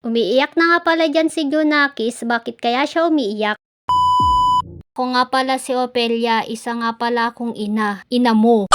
Umiiyak na nga pala dyan si Junakis, bakit kaya siya umiiyak? Ako nga pala si Opelia, isa nga pala akong ina mo.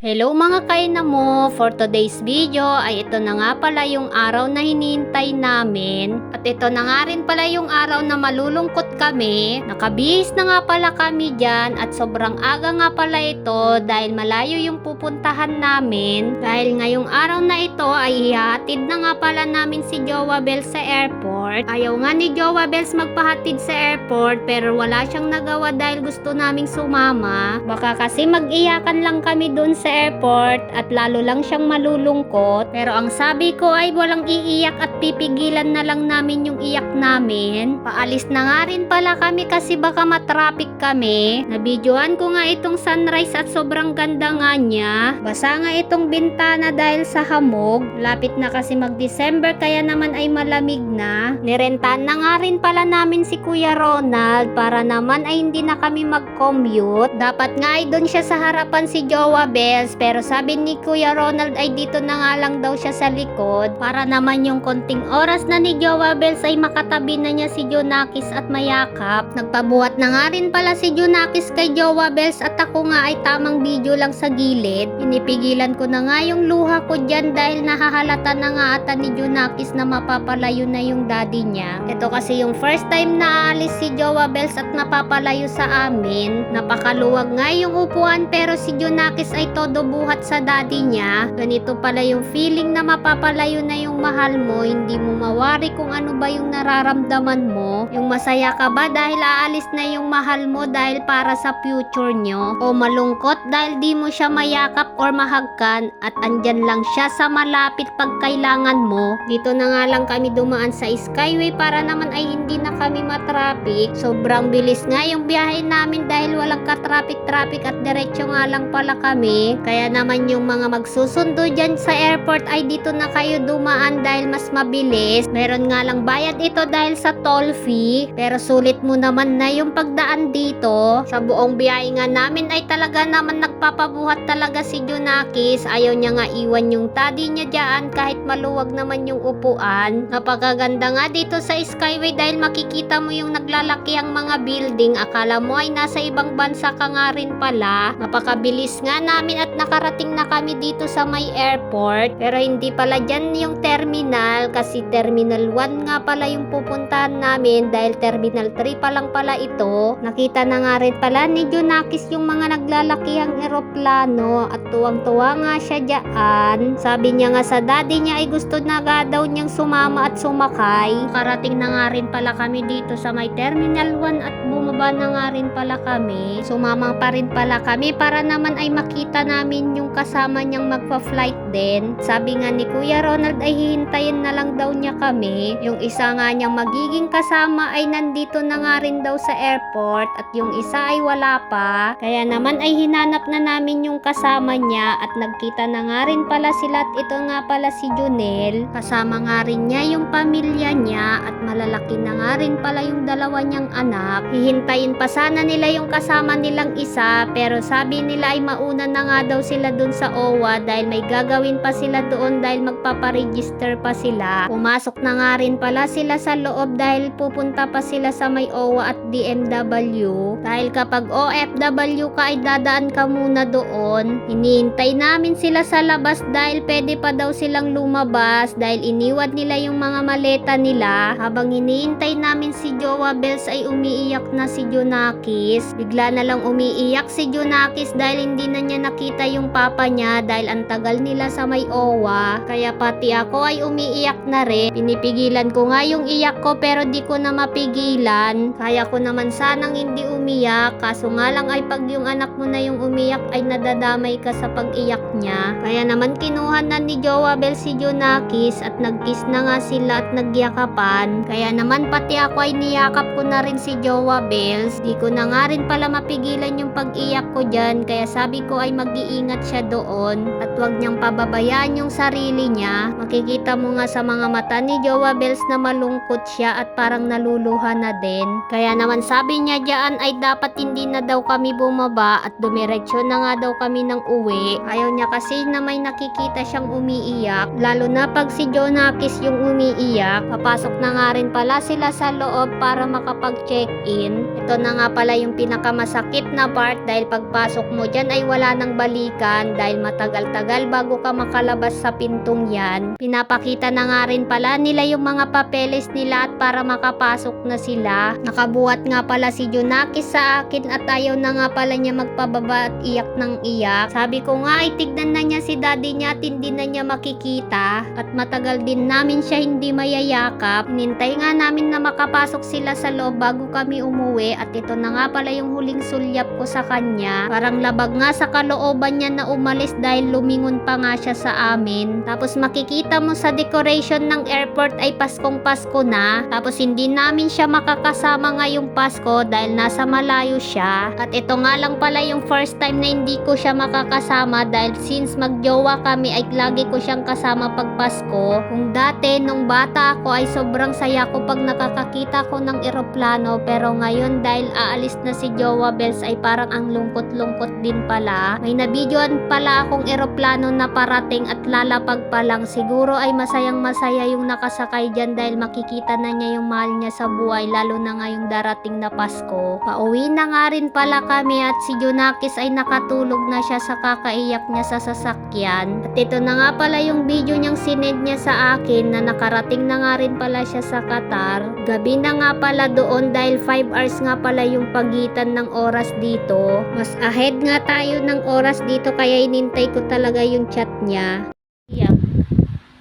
Hello mga kaina mo, for today's video ay ito na nga pala yung araw na hinihintay namin. At ito na nga rin pala yung araw na malulungkot kami. Nakabihis na nga pala kami dyan at sobrang aga nga pala ito dahil malayo yung pupuntahan namin. Dahil ngayong araw na ito ay ihahatid na nga pala namin si Jowa Bell sa airport. Ayaw nga ni Jowa Bells magpahatid sa airport pero wala siyang nagawa dahil gusto naming sumama. Baka kasi mag-iyakan lang kami dun sa airport at lalo lang siyang malulungkot. Pero ang sabi ko ay walang iiyak at pipigilan na lang namin yung iyak namin. Paalis na nga rin pala kami kasi baka matraffic kami. Nabidyoan ko nga itong sunrise at sobrang ganda nga niya. Basa nga itong bintana dahil sa hamog. Lapit na kasi mag-December kaya naman ay malamig na. Nirentahan na nga rin pala namin si Kuya Ronald para naman ay hindi na kami mag-commute. Dapat nga ay doon siya sa harapan si Jowa Bells pero sabi ni Kuya Ronald ay dito na nga lang daw siya sa likod para naman yung konting oras na ni Jowa Bells ay makatabi na niya si Junakis at mayakap. Nagpabuhat na nga rin pala si Junakis kay Jowa Bells at ako nga ay tamang video lang sa gilid. Pinipigilan ko na nga yung luha ko dyan dahil nahahalata na nga ata ni Junakis na mapapalayo na yung daddy niya. Ito kasi yung first time na aalis si Jowa Bells at napapalayo sa amin. Napakaluwag nga yung upuan pero si Junakis ay todo buhat sa daddy niya. Ganito pala yung feeling na mapapalayo na yung mahal mo, hindi mo mawari kung ano ba yung nararamdaman mo. Yung masaya ka ba dahil aalis na yung mahal mo dahil para sa future nyo? O malungkot dahil di mo siya mayakap or mahagkan at andyan lang siya sa malapit pag kailangan mo? Dito na nga lang kami dumaan sa Skyway para naman ay hindi na kami matraffic. Sobrang bilis nga yung biyahe namin dahil walang ka-traffic at diretso nga lang pala kami. Kaya naman yung mga magsusundo dyan sa airport ay dito na kayo dumaan dahil mas mabilis. Meron nga lang bayad ito dahil sa toll fee. Pero sulit mo naman na yung pagdaan dito. Sa buong biyahe nga namin ay talaga naman nagpapabuhat talaga si Junakis. Ayaw niya nga iwan yung daddy niya dyan kahit maluwag naman yung upuan. Napakaganda nga dito sa Skyway dahil makikita mo yung naglalakihang mga building. Akala mo ay nasa ibang bansa ka nga rin pala. Napakabilis nga namin at nakarating na kami dito sa may airport. Pero hindi pala dyan yung terminal kasi terminal 1 nga pala yung pupuntahan namin dahil terminal 3 pa lang pala ito. Nakita na nga rin pala ni Junakis yung mga naglalakihang eroplano at tuwang-tuwa nga siya dyan. Sabi niya nga sa daddy niya ay gusto na nga daw niyang sumama at sumakay. Karating na nga rin pala kami dito sa may terminal 1 at bumaba na nga rin pala kami. Sumama pa rin pala kami para naman ay makita namin yung kasama niyang magpa-flight din. Sabi nga ni Kuya Ronald ay hihintayin na lang daw niya kami. Yung isa nga niyang magiging kasama ay nandito na nga rin daw sa airport at yung isa ay wala pa. Kaya naman ay hinanap na namin yung kasama niya at nagkita na nga rin pala sila at ito nga pala si Junel. Kasama nga rin niya yung pamilya niya at malalaki na nga rin pala yung dalawa niyang anak. Hihintayin pa sana nila yung kasama nilang isa pero sabi nila ay mauna na nga daw sila dun sa OWA dahil may gagawin pa sila doon dahil magpaparegister pa sila. Pumasok na nga rin pala sila sa loob dahil pupunta pa sila sa may OWA at DMW. Dahil kapag OFW ka ay dadaan ka muna doon. Hinihintay namin sila sa labas dahil pwede pa daw silang lumabas dahil iniwan nila yung mga maleta nila. Habang hinihintay namin si Jowa Bells ay umiiyak na si Junakis. Bigla na lang umiiyak si Junakis dahil hindi na niya nakita yung papa niya dahil ang tagal nila sa may OWA. Kaya pati ako ay umiiyak na rin. Pinipigilan ko nga yung iyak ko pero di ko na mapigilan. Kaya ko naman sanang hindi umiyak kaso nga lang ay pag yung anak mo na yung umiyak ay nadadamay ka sa pag-iyak niya. Kaya naman kinuha na ni Jowa Bells si Junakis at nagkiss na nga sila at nagyakapan. Kaya naman pati ako ay niyakap ko na rin si Jowa Bells. Di ko na nga rin pala mapigilan yung pag-iyak ko dyan kaya sabi ko ay mag-iingat siya doon at wag niyang pababayaan yung sarili niya. Makikita mo nga sa mga mata ni Jowa Bells na malungkot siya at parang naluluha na din. Kaya naman sabi niya dyan ay ay dapat hindi na daw kami bumaba at dumiretso na nga daw kami ng uwi. Ayaw niya kasi na may nakikita siyang umiiyak, lalo na pag si Jonakis yung umiiyak. Papasok na nga rin pala sila sa loob para makapag-check-in. Ito na nga pala yung pinakamasakit na part dahil pagpasok mo dyan ay wala nang balikan dahil matagal-tagal bago ka makalabas sa pintong yan. Pinapakita na nga rin pala nila yung mga papeles nila at para makapasok na sila. Nakabuhat nga pala si Jonakis sa akin at ayaw na nga pala niya magpababa at iyak ng iyak. Sabi ko nga ay tignan na niya si daddy niya at hindi na niya makikita at matagal din namin siya hindi mayayakap. Hinintay nga namin na makapasok sila sa loob bago kami umuwi at ito na nga pala yung huling sulyap ko sa kanya. Parang labag nga sa kalooban niya na umalis dahil lumingon pa nga siya sa amin. Tapos makikita mo sa decoration ng airport ay Paskong Pasko na. Tapos hindi namin siya makakasama ngayong Pasko dahil nasa malayo siya. At ito nga lang pala yung first time na hindi ko siya makakasama dahil since magjowa kami ay lagi ko siyang kasama pag Pasko. Kung dati nung bata ako ay sobrang saya ko pag nakakakita ko ng eroplano, pero ngayon dahil aalis na si Jowa Bells ay parang ang lungkot-lungkot din pala. May nabidyoan pala akong eroplano na parating at lalapag pa lang. Siguro ay masayang masaya yung nakasakay dyan dahil makikita na niya yung mahal niya sa buhay, lalo na ngayong darating na Pasko. Pauwi na nga rin pala kami at si Jonakis ay nakatulog na siya sa kakaiyak niya sa sasakyan. At ito na nga pala yung video niyang sinend niya sa akin na nakarating na nga rin pala siya sa Qatar. Gabi na nga pala doon dahil 5 hours nga pala yung pagitan ng oras dito. Mas ahead nga tayo ng oras dito kaya inintay ko talaga yung chat niya. Yeah.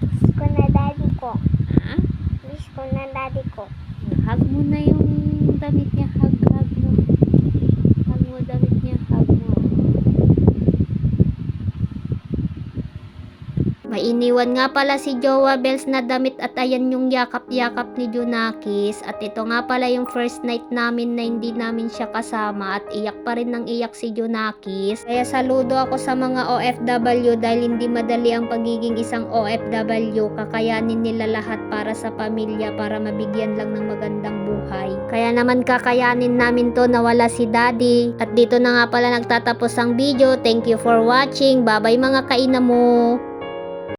Miss ko na daddy ko. Ha? Miss ko na daddy ko. Hug mo na yung damit niya. Hug mo. Hug mo damit niya. Hug mo. May iniwan nga pala si Jowa Bells na damit at ayan yung yakap-yakap ni Jonakis. At ito nga pala yung first night namin na hindi namin siya kasama at iyak pa rin ng iyak si Jonakis. Kaya saludo ako sa mga OFW dahil hindi madali ang pagiging isang OFW. Kakayanin nila lahat para sa pamilya, para mabigyan lang ng magandang buhay. Kaya naman kakayanin namin to na wala si daddy. At dito na nga pala nagtatapos ang video. Thank you for watching. Bye bye mga kainamo.